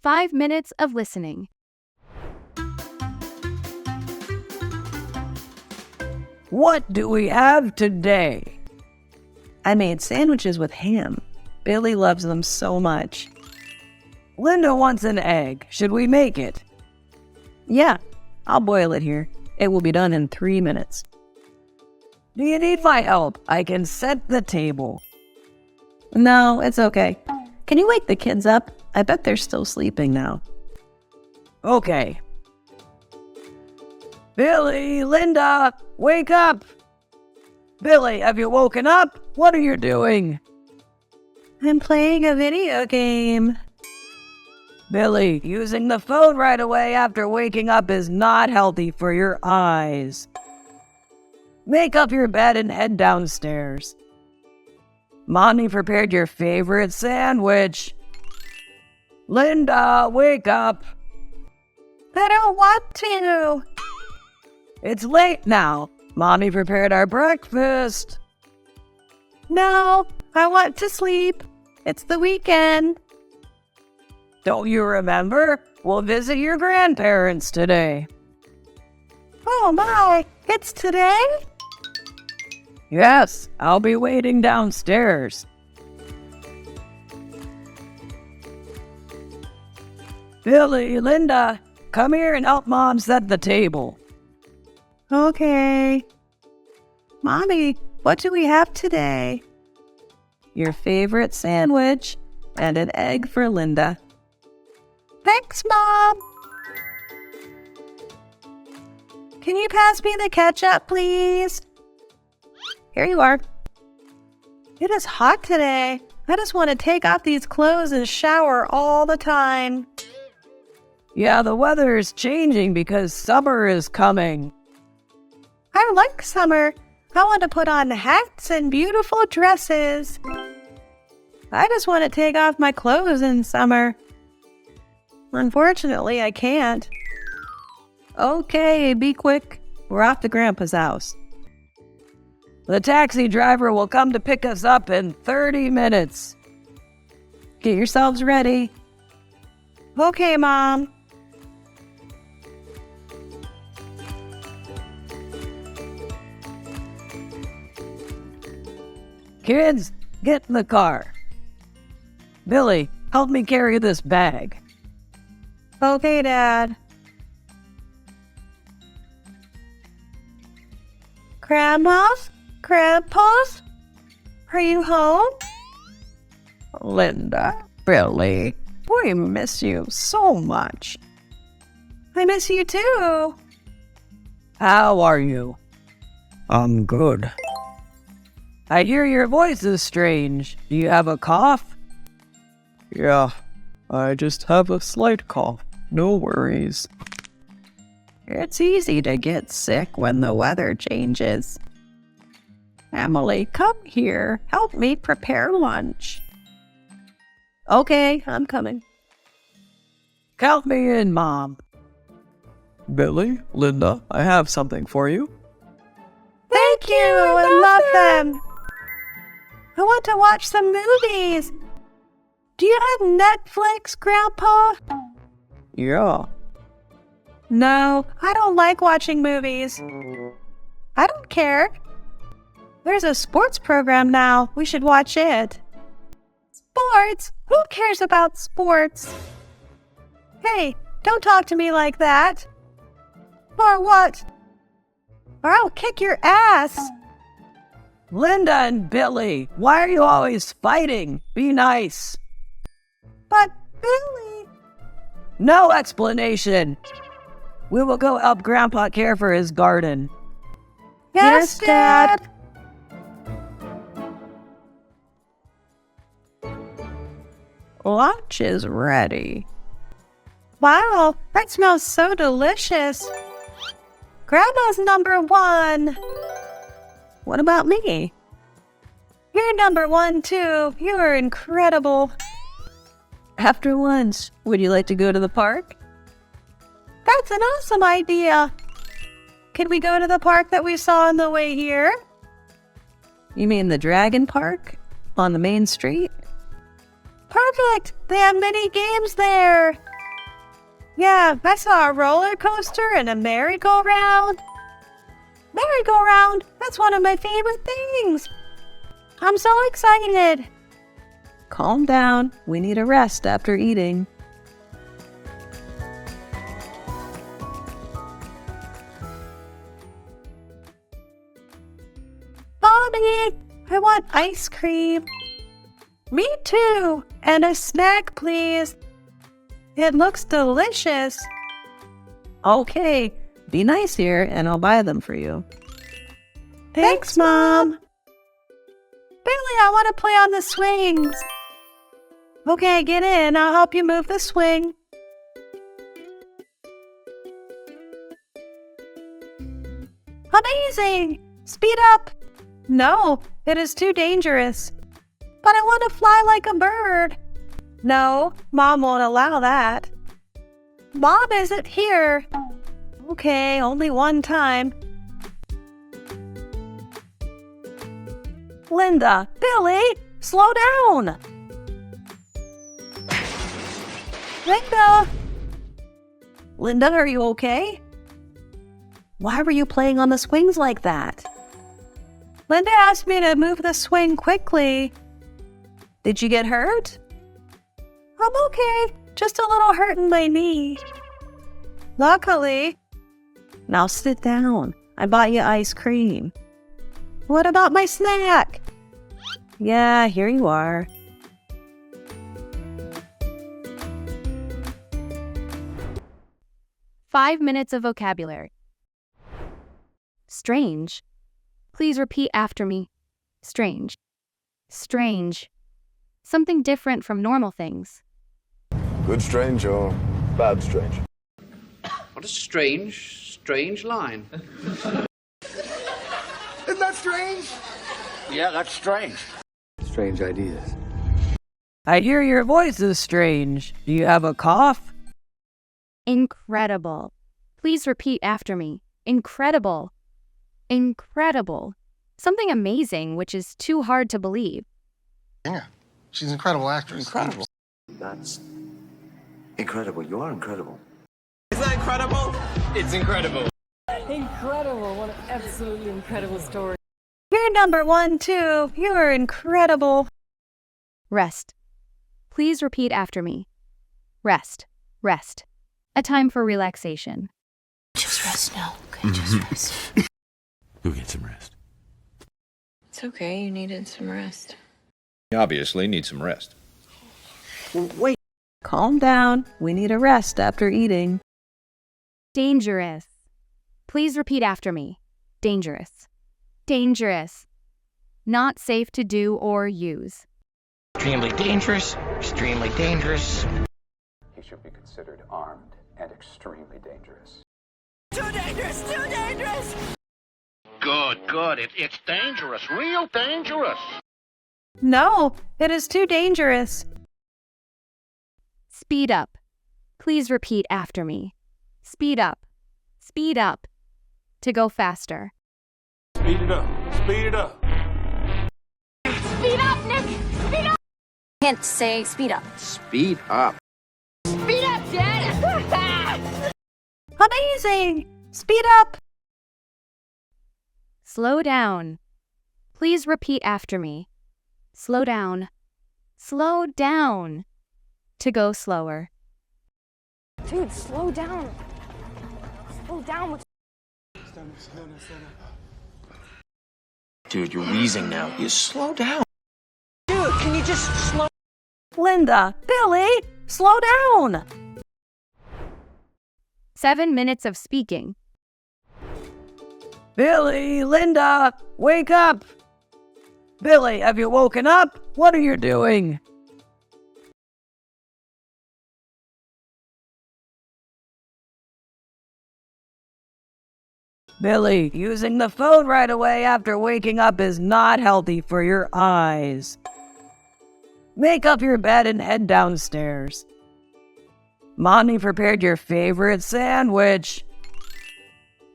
5 minutes of listening. What do we have today? I made sandwiches with ham. Billy loves them so much. Linda wants an egg. Should we make it? Yeah, I'll boil it here. It will be done in 3 minutes. Do you need my help? I can set the table. No, it's okay. Can you wake the kids up? I bet they're still sleeping now. Okay. Billy, Linda, wake up! Billy, have you woken up? What are you doing? I'm playing a video game. Billy, using the phone right away after waking up is not healthy for your eyes. Make up your bed and head downstairs. Mommy prepared your favorite sandwich. Linda, wake up. I don't want to. It's late now. Mommy prepared our breakfast. No, I want to sleep. It's the weekend. Don't you remember? We'll visit your grandparents today. Oh my, it's today? Yes, I'll be waiting downstairs. Billy, Linda, come here and help Mom set the table. Okay. Mommy, what do we have today? Your favorite sandwich and an egg for Linda. Thanks, Mom. Can you pass me the ketchup, please? Here you are. It is hot today. I just want to take off these clothes and shower all the time. Yeah, the weather is changing because summer is coming. I like summer. I want to put on hats and beautiful dresses. I just want to take off my clothes in summer. Unfortunately, I can't. Okay, be quick. We're off to Grandpa's house. The taxi driver will come to pick us up in 30 minutes. Get yourselves ready. Okay, Mom. Kids, get in the car. Billy, help me carry this bag. Okay, Dad. Grandmas? Grandpas? Are you home? Linda, Billy, we miss you so much. I miss you too. How are you? I'm good. I hear your voice is strange. Do you have a cough? Yeah, I just have a slight cough. No worries. It's easy to get sick when the weather changes. Emily, come here. Help me prepare lunch. Okay, I'm coming. Count me in, Mom. Billy, Linda, I have something for you. Thank you! I love them! I want to watch some movies. Do you have Netflix, Grandpa? Yeah. No, I don't like watching movies. I don't care. There's a sports program now. We should watch it. Sports? Who cares about sports? Hey, don't talk to me like that. Or what? Or I'll kick your ass. Linda and Billy, why are you always fighting? Be nice. But Billy... No explanation. We will go help Grandpa care for his garden. Yes, Dad. Lunch is ready. Wow, that smells so delicious. Grandma's number one. What about me? You're number one too. You are incredible. After lunch, would you like to go to the park? That's an awesome idea. Can we go to the park that we saw on the way here? You mean the Dragon Park? On the main street? Perfect! They have many games there! Yeah, I saw a roller coaster and a merry-go-round. Merry-go-round, that's one of my favorite things. I'm so excited. Calm down. We need a rest after eating. Mommy, I want ice cream. Me too. And a snack, please. It looks delicious. Okay, be nice here and I'll buy them for you. Thanks, Mom. Billy, I want to play on the swings. Okay, get in. I'll help you move the swing. Amazing! Speed up! No, it is too dangerous. But I want to fly like a bird. No, Mom won't allow that. Mom isn't here. Okay, only one time. Linda, Billy, slow down! Linda! Linda, are you okay? Why were you playing on the swings like that? Linda asked me to move the swing quickly. Did you get hurt? I'm okay, just a little hurt in my knee. Luckily. Now sit down. I bought you ice cream. What about my snack? Yeah, here you are. Five minutes of vocabulary. Strange. Please repeat after me. Strange. Strange. Something different from normal things. Good strange or bad strange? What a strange line. Isn't that strange? Yeah, that's strange. Strange ideas. I hear your voice is strange. Do you have a cough? Incredible. Please repeat after me. Incredible. Incredible. Something amazing, which is too hard to believe. Yeah, she's an incredible actress. Incredible. That's incredible. You are incredible. Is that incredible? It's incredible. Incredible. What an absolutely incredible story. You're number one, too. You're incredible. Rest. Please repeat after me. Rest. Rest. A time for relaxation. Just rest now, okay? Just rest. Go get some rest. It's okay, you needed some rest. You obviously need some rest. Wait. Calm down. We need a rest after eating. Dangerous. Please repeat after me. Dangerous. Dangerous. Not safe to do or use. Extremely dangerous. Extremely dangerous. He should be considered armed and extremely dangerous. Too dangerous! Too dangerous! Good. It's dangerous. Real dangerous. No, it is too dangerous. Speed up. Please repeat after me. Speed up. Speed up. To go faster. Speed it up. Speed it up. Speed up, Nick! Speed up! Can't say speed up. Speed up. Speed up, Dad! Amazing! Speed up! Slow down. Please repeat after me. Slow down. Slow down. To go slower. Dude, slow down. Slow down. Dude, you're wheezing now. You slow down. Dude, can you just slow? Linda, Billy, slow down! 7 minutes of speaking. Billy, Linda, wake up! Billy, have you woken up? What are you doing? Billy, using the phone right away after waking up is not healthy for your eyes. Make up your bed and head downstairs. Mommy prepared your favorite sandwich.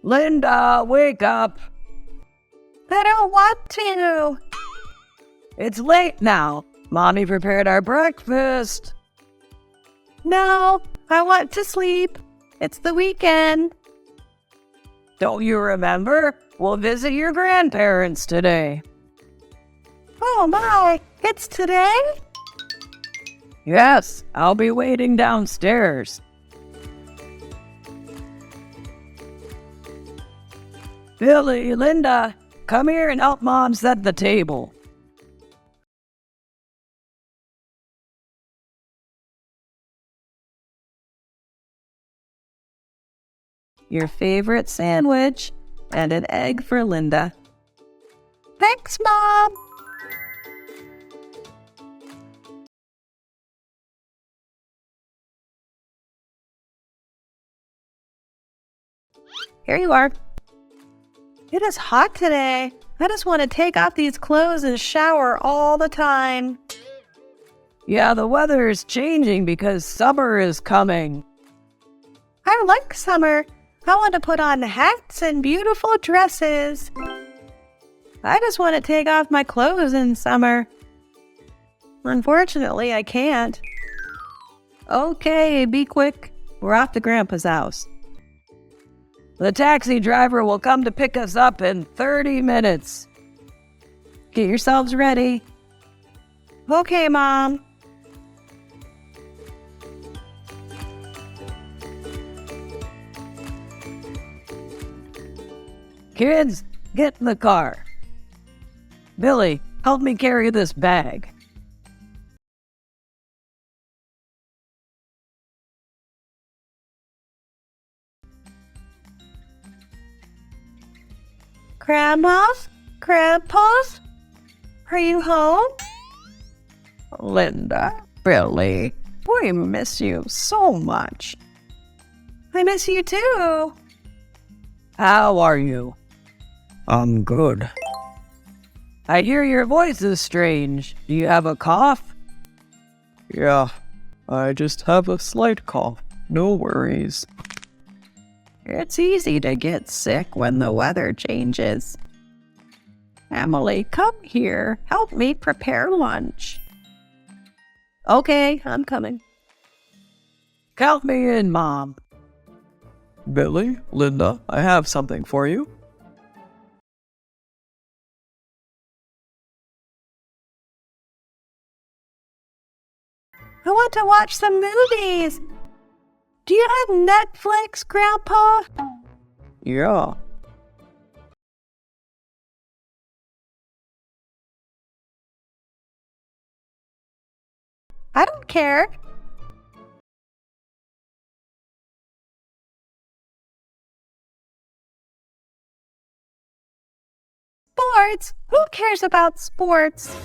Linda, wake up. I don't want to. It's late now. Mommy prepared our breakfast. No, I want to sleep. It's the weekend. Don't you remember? We'll visit your grandparents today. Oh my, it's today? Yes, I'll be waiting downstairs. Billy, Linda, come here and help Mom set the table. Your favorite sandwich and an egg for Linda. Thanks, Mom. Here you are. It is hot today. I just want to take off these clothes and shower all the time. Yeah, the weather is changing because summer is coming. I like summer. I want to put on hats and beautiful dresses. I just want to take off my clothes in summer. Unfortunately, I can't. Okay, be quick. We're off to Grandpa's house. The taxi driver will come to pick us up in 30 minutes. Get yourselves ready. Okay, Mom. Kids, get in the car. Billy, help me carry this bag. Grandmas? Grandpas? Are you home? Linda, Billy, we miss you so much. I miss you too. How are you? I'm good. I hear your voice is strange. Do you have a cough? Yeah, I just have a slight cough. No worries. It's easy to get sick when the weather changes. Emily, come here. Help me prepare lunch. Okay, I'm coming. Count me in, Mom. Billy, Linda, I have something for you. I want to watch some movies. Do you have Netflix, Grandpa? Yeah. I don't care. Sports? Who cares about sports?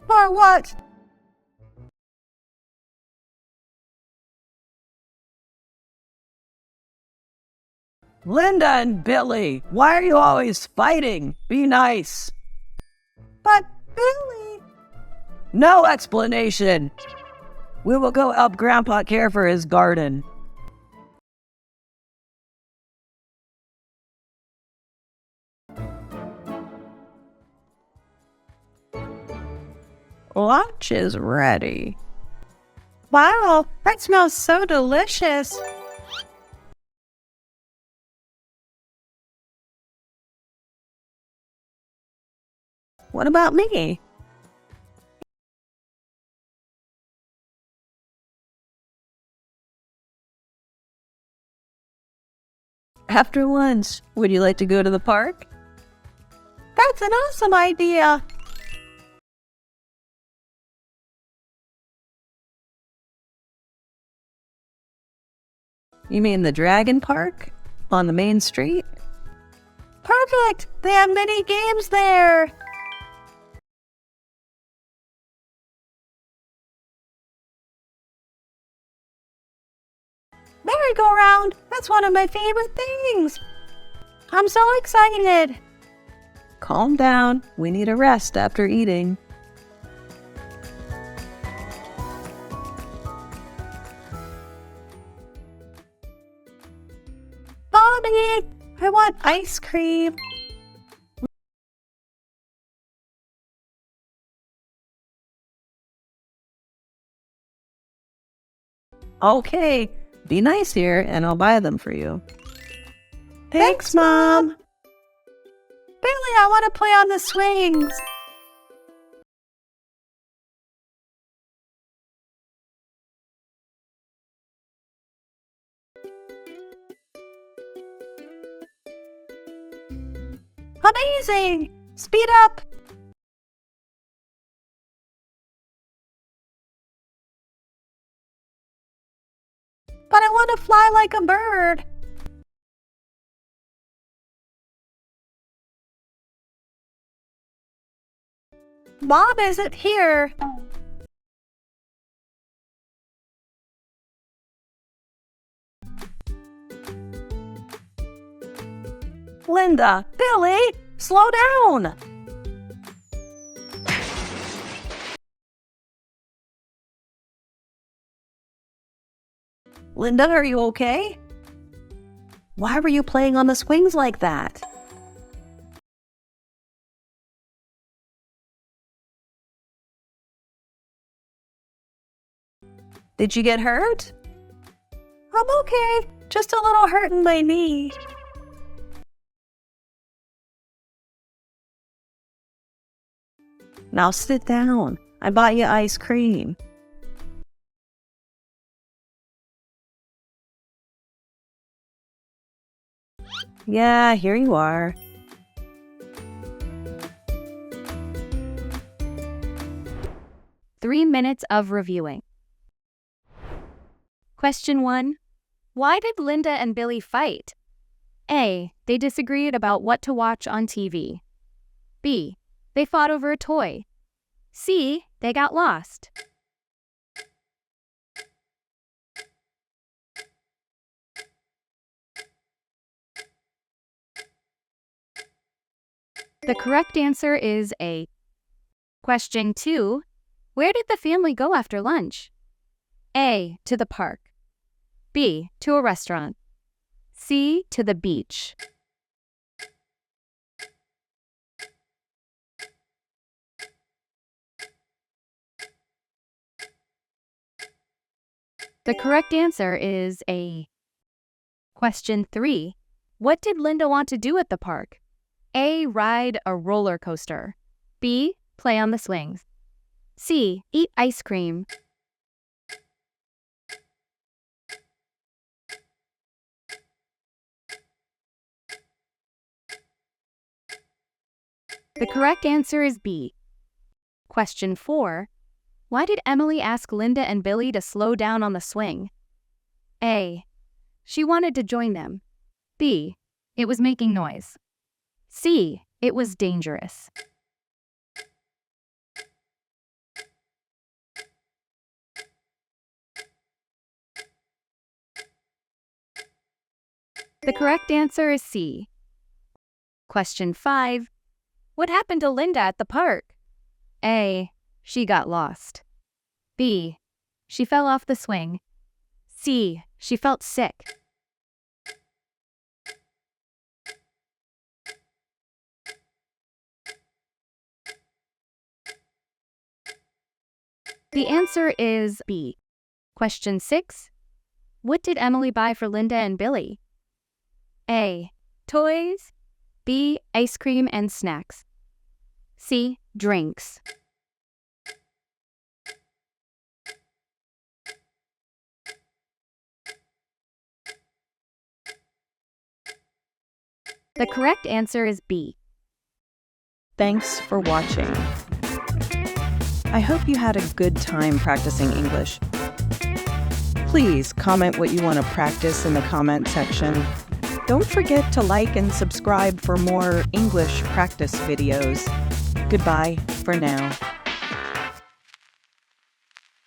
Or what? Linda and Billy, why are you always fighting? Be nice. But Billy... No explanation. We will go help Grandpa care for his garden. Lunch is ready. Wow, that smells so delicious. What about me? After lunch, would you like to go to the park? That's an awesome idea. You mean the Dragon Park? On the main street? Perfect. They have many games there. Merry-go-round. That's one of my favorite things. I'm so excited. Calm down. We need a rest after eating. Mommy, I want ice cream. Okay, be nice here and I'll buy them for you. Thanks, Mom. Billy, I want to play on the swings. Amazing! Speed up! But I want to fly like a bird. Mom isn't here. Linda, Billy, slow down! Linda, are you okay? Why were you playing on the swings like that? Did you get hurt? I'm okay. Just a little hurt in my knee. Now sit down. I bought you ice cream. Yeah, here you are. Three minutes of reviewing. Question 1. Why did Linda and Billy fight? A. They disagreed about what to watch on TV. B. They fought over a toy. C. They got lost. The correct answer is A. Question 2. Where did the family go after lunch? A. To the park. B. To a restaurant. C. To the beach. The correct answer is A. Question 3. What did Linda want to do at the park? A. Ride a roller coaster. B. Play on the swings. C. Eat ice cream. The correct answer is B. Question 4. Why did Emily ask Linda and Billy to slow down on the swing? A. She wanted to join them. B. It was making noise. C. It was dangerous. The correct answer is C. Question 5. What happened to Linda at the park? A. She got lost. B. She fell off the swing. C. She felt sick. The answer is B. Question 6. What did Emily buy for Linda and Billy? A. Toys. B. Ice cream and snacks. C. Drinks. The correct answer is B. Thanks for watching. I hope you had a good time practicing English. Please comment what you want to practice in the comment section. Don't forget to like and subscribe for more English practice videos. Goodbye for now.